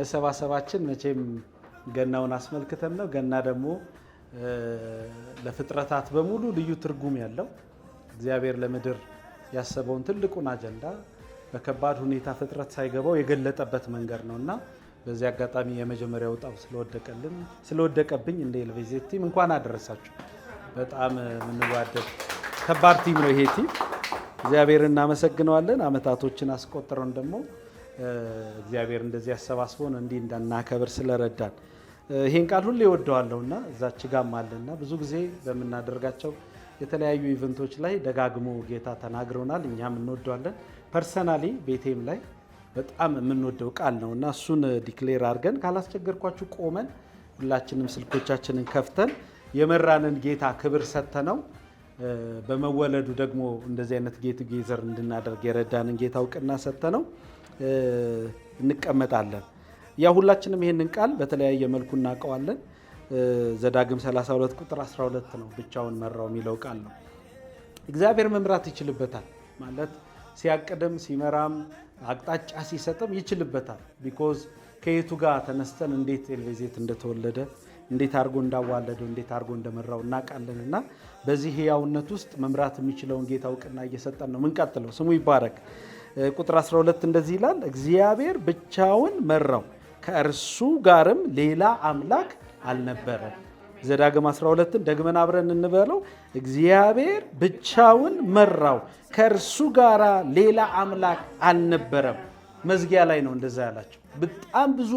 መሰባሰባችን መቼም ገናውን አስመልክተን ነው። ገና ደግሞ ለፍጥረታት በሙሉ ልዩ ትርጉም ያለው እግዚአብሔር ለምድር ያሰበውን ትልቁን አጀንዳ በከባድ ሁኔታ ፍጥረት ሳይገባው የገለጠበት መንገድ ነውና በዚህ አጋጣሚ የመጀመሪያው ጣው ስለወደቀብኝ እንደ ኤልቬዜት ቲም እንኳን አደረሳችሁ። በጣም የምንዋደድ ከባድ ቲም ነው ይሄ ቲም። እግዚአብሔርን እናመሰግነዋለን። አመታቶችን አስቆጥረን ደግሞ እግዚአብሔር እንደዚህ ያሰባስቦን እንዲህ እንዳናከብር ስለረዳን ይሄን ቃል ሁሌ እወደዋለሁና እዛች ጋም አለና ብዙ ጊዜ በመናደርጋቸው የተለያዩ ኢቨንቶች ላይ ደጋግሞ ጌታ ተናግሮናል። እኛም እንወደዋለን። ፐርሰናሊ ቤቴም ላይ በጣም የምንወደው ቃል ነውና እሱን ዲክሌር አድርገን ካላስቸገርኳችሁ ቆመን ሁላችንም ስልኮቻችንን ከፍተን የመራንን ጌታ ክብር ሰጥተነው በመወለዱ ደግሞ እንደዚህ አይነት ጌት ጌዘር እንድናደርግ የረዳንን ጌታ እውቅና ሰጥተነው እንቀመጣለን። ያ ሁላችንም ይሄንን ቃል በተለያየ መልኩ እናውቀዋለን። ዘዳግም 32 ቁጥር 12 ነው ብቻውን መራው የሚለው ቃል ነው። እግዚአብሔር መምራት ይችልበታል ማለት ሲያቅድም ሲመራም አቅጣጫ ሲሰጥም ይችልበታል። ቢኮዝ ከየቱ ጋር ተነስተን እንዴት ኤልቬዜት እንደተወለደ እንዴት አድርጎ እንዳዋለደው እንዴት አድርጎ እንደመራው እናውቃለንና በዚህ ህያውነት ውስጥ መምራት የሚችለውን ጌታ እውቅና እየሰጠን ነው ምንቀጥለው። ስሙ ይባረክ። ቁጥር 12 እንደዚህ ይላል፣ እግዚአብሔር ብቻውን መራው ከእርሱ ጋርም ሌላ አምላክ አልነበረም። ዘዳግም 12ን ደግመን አብረን እንበለው። እግዚአብሔር ብቻውን መራው ከእርሱ ጋር ሌላ አምላክ አልነበረም። መዝጊያ ላይ ነው እንደዛ ያላቸው። በጣም ብዙ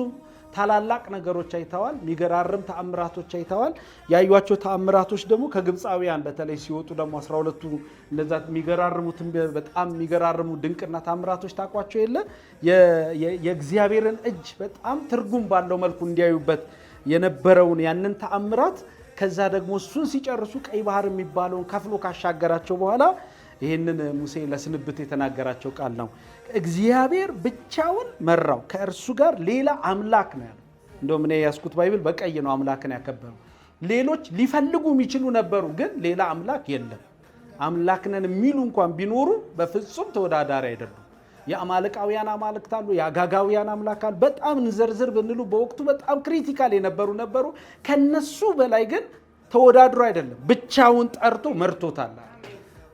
ታላላቅ ነገሮች አይተዋል። የሚገራርም ተአምራቶች አይተዋል። ያዩዋቸው ተአምራቶች ደግሞ ከግብፃውያን በተለይ ሲወጡ ደግሞ 12ቱ እንደዛ የሚገራርሙትን በጣም የሚገራርሙ ድንቅና ተአምራቶች ታቋቸው የለ የእግዚአብሔርን እጅ በጣም ትርጉም ባለው መልኩ እንዲያዩበት የነበረውን ያንን ተአምራት ከዛ ደግሞ እሱን ሲጨርሱ ቀይ ባህር የሚባለውን ከፍሎ ካሻገራቸው በኋላ ይህንን ሙሴ ለስንብት የተናገራቸው ቃል ነው። እግዚአብሔር ብቻውን መራው ከእርሱ ጋር ሌላ አምላክ ነው ያለው። እንደውም እኔ ያስኩት ባይብል በቀይ ነው አምላክን ያከበረው። ሌሎች ሊፈልጉ የሚችሉ ነበሩ፣ ግን ሌላ አምላክ የለም። አምላክ ነን የሚሉ እንኳን ቢኖሩ በፍጹም ተወዳዳሪ አይደሉም። የአማልቃውያን አማልክት አሉ፣ የአጋጋውያን አምላክ አሉ። በጣም እንዘርዝር ብንሉ በወቅቱ በጣም ክሪቲካል ነበሩ። ከነሱ በላይ ግን ተወዳድሮ አይደለም፣ ብቻውን ጠርቶ መርቶታል።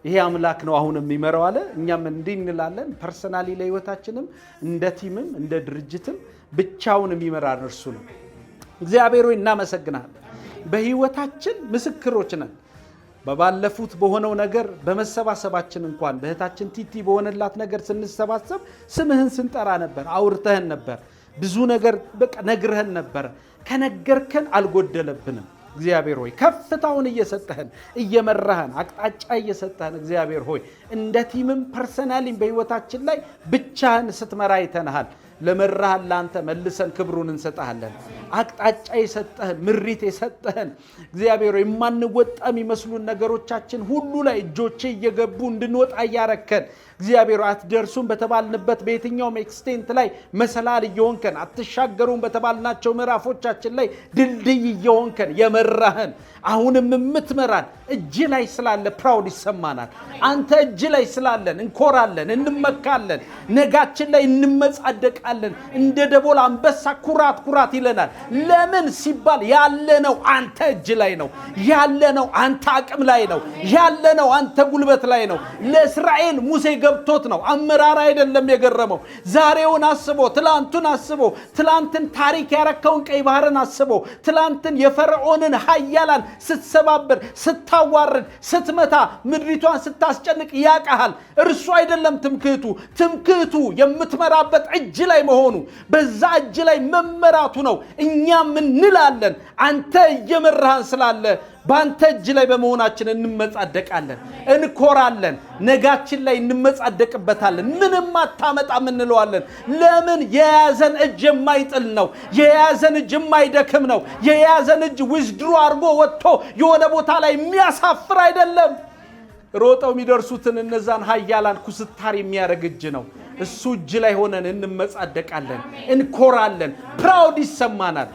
ይሄ አምላክ ነው አሁን የሚመራው አለ። እኛም እንዲህ እንላለን። ፐርሰናሊ ለህይወታችንም እንደ ቲምም እንደ ድርጅትም ብቻውን የሚመራ እርሱ ነው። እግዚአብሔር ሆይ እናመሰግናለን። በህይወታችን ምስክሮች ነን። በባለፉት በሆነው ነገር በመሰባሰባችን እንኳን በእህታችን ቲቲ በሆነላት ነገር ስንሰባሰብ ስምህን ስንጠራ ነበር፣ አውርተህን ነበር፣ ብዙ ነገር በቃ ነግረህን ነበር። ከነገርከን አልጎደለብንም። እግዚአብሔር ሆይ ከፍታውን እየሰጠህን እየመራህን አቅጣጫ እየሰጠህን እግዚአብሔር ሆይ እንደ ቲምም ፐርሰናሊም በህይወታችን ላይ ብቻህን ስትመራ አይተንሃል። ለመራህን ለአንተ መልሰን ክብሩን እንሰጣለን። አቅጣጫ የሰጠህን ምሪት የሰጠህን እግዚአብሔር ሆይ የማንወጣ የሚመስሉን ነገሮቻችን ሁሉ ላይ እጆቼ እየገቡ እንድንወጣ እያረከን እግዚአብሔር አትደርሱም በተባልንበት በየትኛውም ኤክስቴንት ላይ መሰላል እየሆንከን አትሻገሩም በተባልናቸው ምዕራፎቻችን ላይ ድልድይ እየሆንከን የመራህን አሁንም የምትመራን እጅ ላይ ስላለ ፕራውድ ይሰማናል። አንተ እጅ ላይ ስላለን እንኮራለን፣ እንመካለን፣ ነጋችን ላይ እንመጻደቃለን። እንደ ደቦል አንበሳ ኩራት ይለናል። ለምን ሲባል ያለነው አንተ እጅ ላይ ነው፣ ያለነው አንተ አቅም ላይ ነው፣ ያለነው አንተ ጉልበት ላይ ነው። ለእስራኤል ሙሴ ገብቶት ነው። አመራር አይደለም የገረመው። ዛሬውን አስቦ ትላንቱን አስቦ ትላንትን ታሪክ ያረከውን ቀይ ባህርን አስቦ ትላንትን የፈርዖንን ኃያላን ስትሰባበር ስታዋርድ ስትመታ ምድሪቷን ስታስጨንቅ ያቃሃል። እርሱ አይደለም ትምክህቱ የምትመራበት እጅ ላይ መሆኑ በዛ እጅ ላይ መመራቱ ነው። እኛም እንላለን አንተ እየመራህን ስላለ በአንተ እጅ ላይ በመሆናችን እንመጻደቃለን፣ እንኮራለን፣ ነጋችን ላይ እንመጻደቅበታለን። ምንም አታመጣም እንለዋለን። ለምን? የያዘን እጅ የማይጥል ነው። የያዘን እጅ የማይደክም ነው። የያዘን እጅ ዊዝድሮ አድርጎ ወጥቶ የሆነ ቦታ ላይ የሚያሳፍር አይደለም። ሮጠው የሚደርሱትን እነዛን ኃያላን ኩስታር የሚያደርግ እጅ ነው። እሱ እጅ ላይ ሆነን እንመጻደቃለን፣ እንኮራለን፣ ፕራውድ ይሰማናል።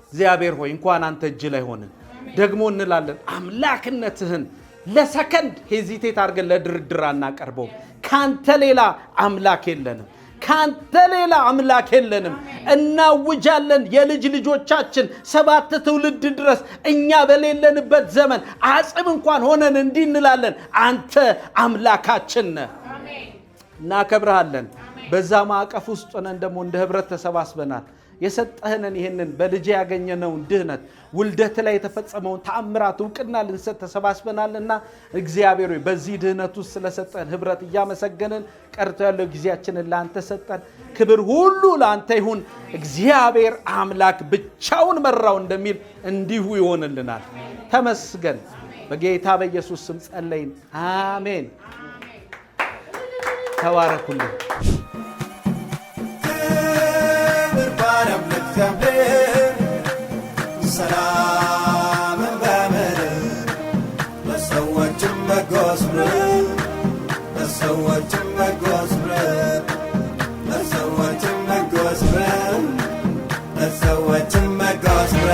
እግዚአብሔር ሆይ እንኳን አንተ እጅ ላይ ሆነን ደግሞ እንላለን አምላክነትህን ለሰከንድ ሄዚቴት አድርገን ለድርድር አናቀርበው። ካንተ ሌላ አምላክ የለንም። ካንተ ሌላ አምላክ የለንም እናውጃለን የልጅ ልጆቻችን 7 ትውልድ ድረስ እኛ በሌለንበት ዘመን አጽም እንኳን ሆነን እንዲንላለን አንተ አምላካችን ነህ እናከብርሃለን በዛ ማዕቀፍ ውስጥ ሆነን ደግሞ እንደ ህብረት ተሰባስበናል የሰጠህንን ይሄንን በልጅ ያገኘነው ድህነት ውልደት ላይ የተፈጸመውን ተአምራት ዕውቅና ልንሰጥ ተሰባስበናልና እግዚአብሔር ሆይ በዚህ ድህነት ውስጥ ስለሰጠን ህብረት ያመሰገንን ቀርቶ ያለው ጊዜያችንን ላንተ ሰጠን ክብር ሁሉ ላንተ ይሁን እግዚአብሔር አምላክ ብቻውን መራው እንደሚል እንዲሁ ይሆንልናል ተመስገን በጌታ በኢየሱስ ስም ጸለይን አሜን ተባረኩልን ሰላም በመድር ለሰዎችም መጎስብር ለሰዎችም መጎስብር ለሰዎችም መጎስብር ለሰዎችም መጎስብር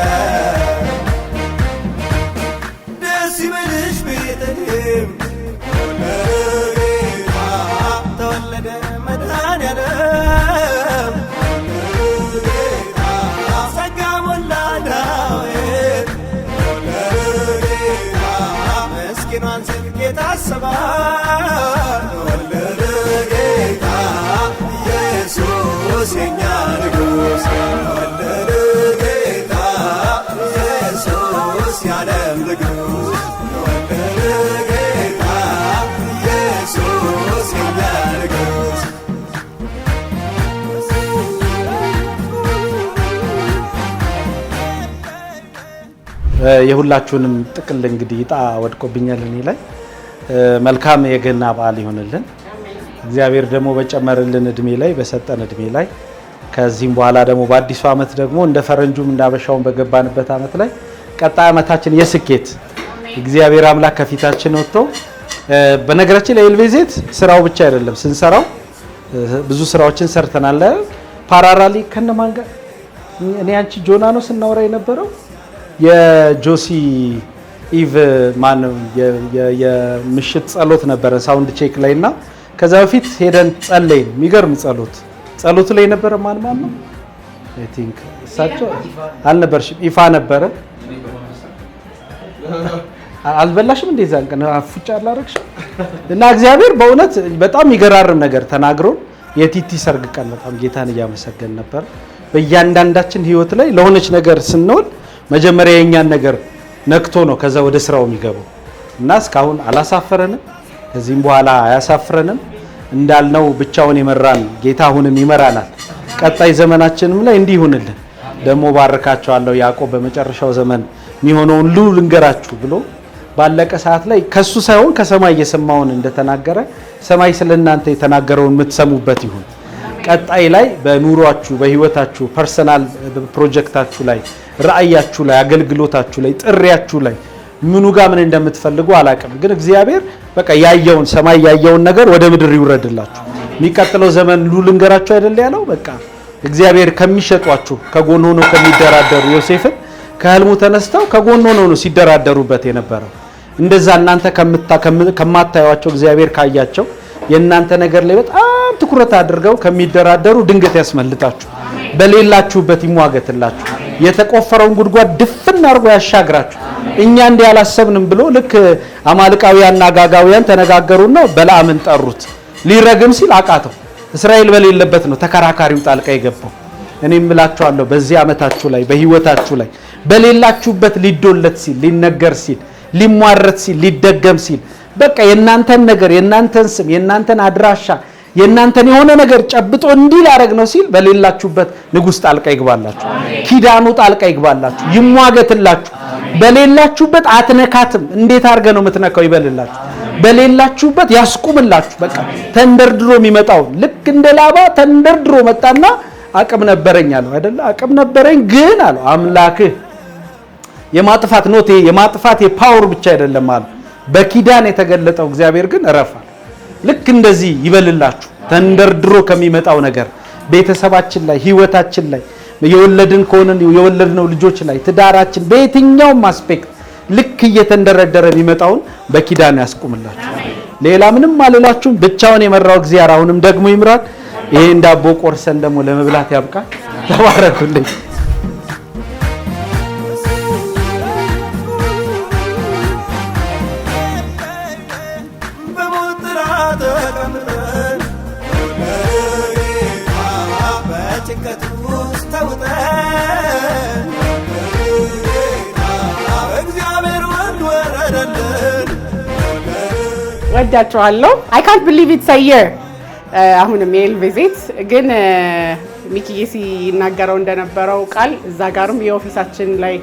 ደስ ይበልሽ ቤተልሔም ለጌታ ተወለደ መድኃኔዓለም ታሰባል ወለደ ጌታ ኢየሱስ የኛ ንጉሥ ወለደ ጌታ ኢየሱስ የዓለም ንጉሥ ወለደ ጌታ ኢየሱስ የኛ ንጉሥ የሁላችሁንም ጥቅል እንግዲህ ዕጣ ወድቆብኛል እኔ ላይ መልካም የገና በዓል ይሆንልን እግዚአብሔር ደግሞ በጨመረልን እድሜ ላይ በሰጠን እድሜ ላይ ከዚህም በኋላ ደግሞ በአዲሱ ዓመት ደግሞ እንደ ፈረንጁም እንዳበሻውን በገባንበት ዓመት ላይ ቀጣይ ዓመታችን የስኬት እግዚአብሔር አምላክ ከፊታችን ወጥቶ በነገራችን ላይ ኤልቬዜት ስራው ብቻ አይደለም ስንሰራው ብዙ ስራዎችን ሰርተናል ፓራራሊ ከነማን ጋር እኔ አንቺ ጆና ነው ስናወራ የነበረው የጆሲ ኢቭ ማን የምሽት ጸሎት ነበረ ሳውንድ ቼክ ላይና ከዛ በፊት ሄደን ጸለይን የሚገርም ጸሎት ላይ ነበረ ማን ነው አይ ቲንክ እሳቸው አልነበርሽም ኢፋ ነበረ አልበላሽም እንደዛ ቀን አፍጫ አላረክሽ እና እግዚአብሔር በእውነት በጣም ይገራርም ነገር ተናግሮ የቲቲ ሰርግ ቀን በጣም ጌታን ያመሰገን ነበር በእያንዳንዳችን ህይወት ላይ ለሆነች ነገር ስንኖር መጀመሪያ የኛን ነገር ነክቶ ነው ከዛ ወደ ስራው የሚገባው እና እስካሁን አላሳፈረንም ከዚህም በኋላ አያሳፍረንም እንዳልነው ብቻውን ይመራን ጌታ አሁንም ይመራናል ቀጣይ ዘመናችንም ላይ እንዲህ ይሁንልን ደግሞ ባረካቸዋለሁ ያዕቆብ በመጨረሻው ዘመን የሚሆነውን ሁሉ ልንገራችሁ ብሎ ባለቀ ሰዓት ላይ ከሱ ሳይሆን ከሰማይ የሰማውን እንደተናገረ ሰማይ ስለናንተ የተናገረውን የምትሰሙበት ይሁን ቀጣይ ላይ በኑሯችሁ በህይወታችሁ ፐርሰናል ፕሮጀክታችሁ ላይ ራእያችሁ ላይ አገልግሎታችሁ ላይ ጥሪያችሁ ላይ ምኑ ጋር ምን እንደምትፈልጉ አላቀም ግን እግዚአብሔር በቃ ያየውን ሰማይ ያየውን ነገር ወደ ምድር ይውረድላችሁ የሚቀጥለው ዘመን ልንገራችሁ አይደል ያለው በቃ እግዚአብሔር ከሚሸጧችሁ ከጎን ሆኖ ከሚደራደሩ ዮሴፍን ከህልሙ ተነስተው ከጎን ሆኖ ነው ሲደራደሩበት የነበረው እንደዛ እናንተ ከማታዩዋቸው እግዚአብሔር ካያቸው የእናንተ ነገር ላይ በጣም ትኩረት አድርገው ከሚደራደሩ ድንገት ያስመልጣችሁ በሌላችሁበት ይሟገትላችሁ የተቆፈረውን ጉድጓድ ድፍን አርጎ ያሻግራችሁ እኛ እንደ ያላሰብንም ብሎ ልክ አማልቃውያንና ጋጋውያን ተነጋገሩና በለዓምን ጠሩት ሊረግም ሲል አቃተው እስራኤል በሌለበት ነው ተከራካሪው ጣልቃ የገባው እኔም እላችኋለሁ በዚህ ዓመታችሁ ላይ በህይወታችሁ ላይ በሌላችሁበት ሊዶለት ሲል ሊነገር ሲል ሊሟረት ሲል ሊደገም ሲል በቃ የናንተን ነገር የናንተን ስም የናንተን አድራሻ የናንተን የሆነ ነገር ጨብጦ እንዲል ያረግ ነው ሲል በሌላችሁበት ንጉስ ጣልቃ ይግባላችሁ ኪዳኑ ጣልቃ ይግባላችሁ ይሟገትላችሁ በሌላችሁበት አትነካትም እንዴት አርገ ነው የምትነካው ይበልላችሁ በሌላችሁበት ያስቁምላችሁ በቃ ተንደርድሮ የሚመጣው ልክ እንደ ላባ ተንደርድሮ መጣና አቅም ነበረኝ አለው አይደል አቅም ነበረኝ ግን አለው አምላክህ የማጥፋት ኖቴ የማጥፋት የፓወር ብቻ አይደለም አለ በኪዳን የተገለጠው እግዚአብሔር ግን ረፋል ልክ እንደዚህ ይበልላችሁ ተንደርድሮ ከሚመጣው ነገር ቤተሰባችን ላይ ህይወታችን ላይ የወለድን ከሆነን የወለድነው ልጆች ላይ ትዳራችን በየትኛው አስፔክት ልክ እየተንደረደረ የሚመጣውን በኪዳን ያስቁምላችሁ ሌላ ምንም አልላችሁም ብቻውን የመራው እግዚአብሔር አሁንም ደግሞ ይምራል ይሄን ዳቦ ቆርሰን ደግሞ ለመብላት ያብቃ። ተባረኩልኝ። ወዳችኋለሁ። I can't believe it's a year አሁንም የኤልቬዜት ግን ሚኪዬ ሲናገረው እንደነበረው ቃል እዛ ጋርም የኦፊሳችን ላይ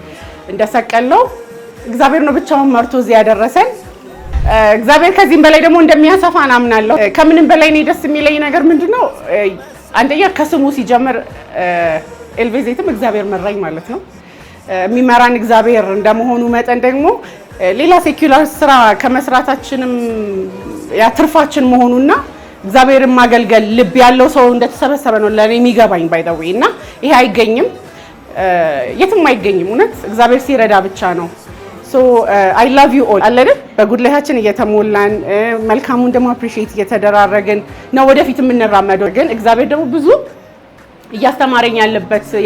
እንደሰቀለው እግዚአብሔር ነው ብቻውን መርቶ እዚህ ያደረሰን። እግዚአብሔር ከዚህም በላይ ደግሞ እንደሚያሰፋ አምናለሁ። ከምንም በላይ ነው ደስ የሚለኝ ነገር ምንድነው አንደኛ ከስሙ ሲጀምር ኤልቬዜትም እግዚአብሔር መራኝ ማለት ነው። የሚመራን እግዚአብሔር እንደመሆኑ መጠን ደግሞ ሌላ ሴኩላር ስራ ከመስራታችንም ያትርፋችን መሆኑና እግዚአብሔርን ማገልገል ልብ ያለው ሰው እንደተሰበሰበ ነው ለኔ የሚገባኝ ባይ ዘ ዌይ እና ይሄ አይገኝም የትም አይገኝም እውነት እግዚአብሔር ሲረዳ ብቻ ነው። ሶ አይ ላቭ ዩ ኦል አለደ በጉድለታችን እየተሞላን መልካሙን ደግሞ አፕሪሺየት እየተደራረግን ነው ወደፊት የምንራመደው። ግን እግዚአብሔር ደግሞ ብዙ እያስተማረኝ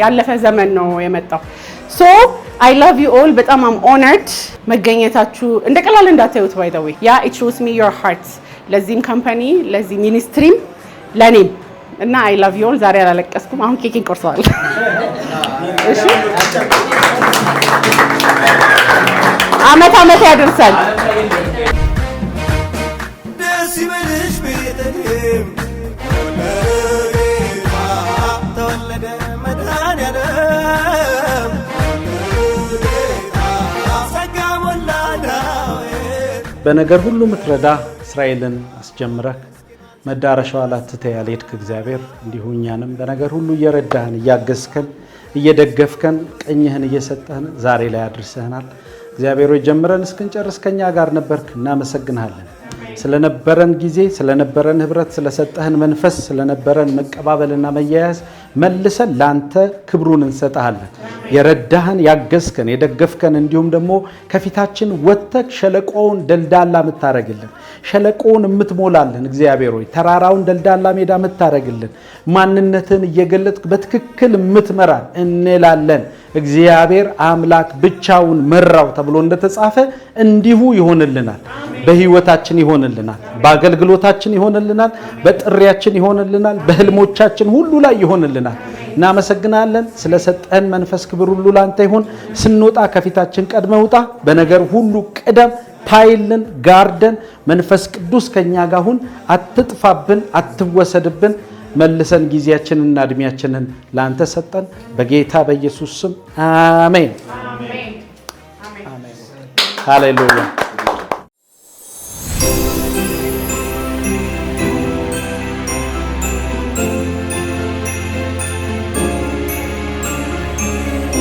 ያለፈ ዘመን ነው የመጣው። ሶ I love you all በጣም am honored መገኘታችሁ እንደቀላል እንዳታዩት by the way ያ it shows me your heart ለዚህም ካምፓኒ ለዚህ ሚኒስትሪም ለኔም እና I love you all ዛሬ አላለቀስኩም አሁን ኬክ እንቆርሰዋል እሺ አመት ያደርሳል ደስ ይበልሽ ቤተልሔም ተወለደ መድኃኒዓለም በነገር ሁሉ ምትረዳ እስራኤልን አስጀምረህ መዳረሻው አላትተህ ያልሄድክ እግዚአብሔር እንዲሁ እኛንም በነገር ሁሉ እየረዳህን እያገዝከን እየደገፍከን ቀኝህን እየሰጠህን ዛሬ ላይ አድርሰህናል። እግዚአብሔር ሆይ ጀምረን እስክንጨርስ ከኛ ጋር ነበርክ። እናመሰግንሃለን ስለነበረን ጊዜ ስለነበረን ህብረት ስለሰጠህን መንፈስ ስለነበረን መቀባበልና መያያዝ መልሰን ላንተ ክብሩን እንሰጣለን። የረዳህን ያገዝከን የደገፍከን እንዲሁም ደግሞ ከፊታችን ወጥተህ ሸለቆውን ደልዳላ የምታረግልን ሸለቆውን የምትሞላልን እግዚአብሔር ሆይ ተራራውን ደልዳላ ሜዳ የምታረግልን ማንነትን እየገለጥክ በትክክል የምትመራን እንላለን። እግዚአብሔር አምላክ ብቻውን መራው ተብሎ እንደተጻፈ እንዲሁ ይሆንልናል። በህይወታችን ይሆንልናል፣ በአገልግሎታችን ይሆንልናል፣ በጥሪያችን ይሆንልናል፣ በህልሞቻችን ሁሉ ላይ ይሆንልናል። እናመሰግናለን ስለሰጠን መንፈስ ክብር ሁሉ ላንተ ይሁን። ስንወጣ ከፊታችን ቀድመህ ውጣ፣ በነገር ሁሉ ቅደም፣ ታይልን፣ ጋርደን። መንፈስ ቅዱስ ከኛ ጋር ሁን፣ አትጥፋብን፣ አትወሰድብን። መልሰን ጊዜያችንንና እድሜያችንን ላንተ ሰጠን፣ በጌታ በኢየሱስ ስም አሜን። ሃሌሉያ።